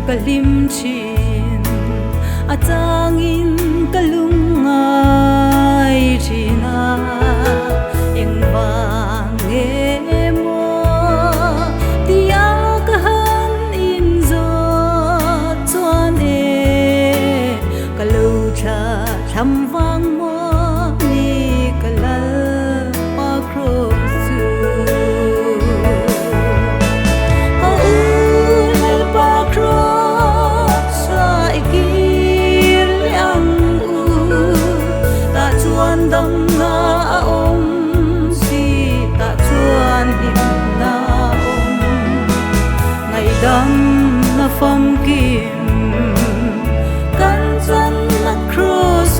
kalim chin atangin kalungai china engwange mo tia kahan inzo chuan e kalucha thamwang mo ni kalal pa cross dam na om si ta chuan him na om ngày dam na phong kim kan chan na cross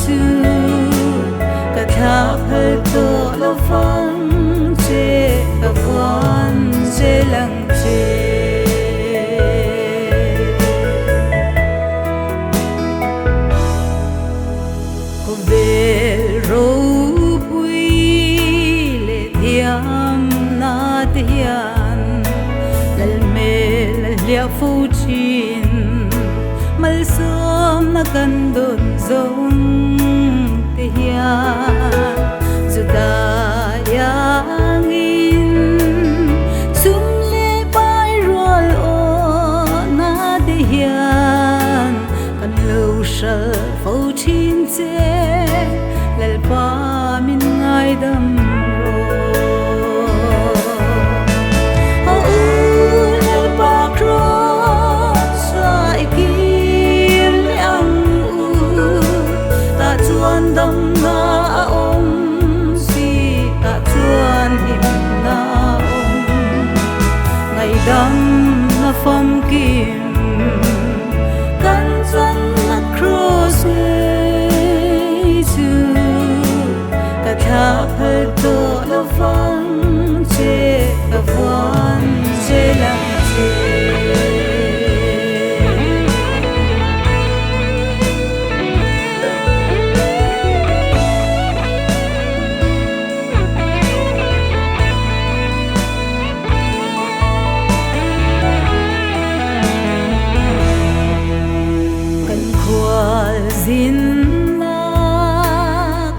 su ka tha phal to la phong che ka quan che lang che lia phu chin mal som na kan don zong te hian zuda yang in sum le bai rol o na te hian kan lo shal phu chin che lal pa min ngai dam dam na om si ta chuan him na om ngày dam na phong kim kan chan na cross su ka tha phal to la phong che ka van che la che zin na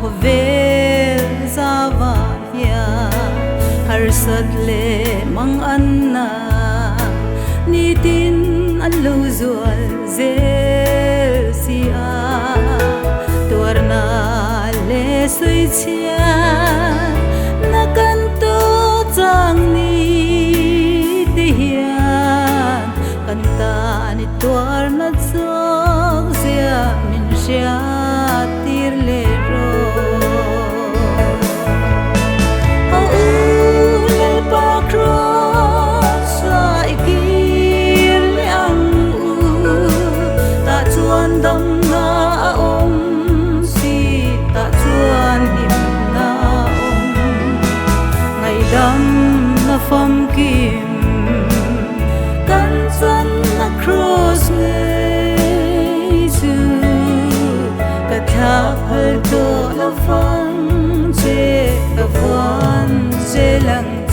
ko vel zavaya har sat le mang anna ni tin an lo zual zel sia torna le sui chia na kan to chang ni te hian kan ta ni tor na chang sia sia tir le ro le pa cross sai kir yang ta chuan dam na om si ta chuan him na om ngày dam na phong kim kan chan na cross tha phal to la phong che ka van che lang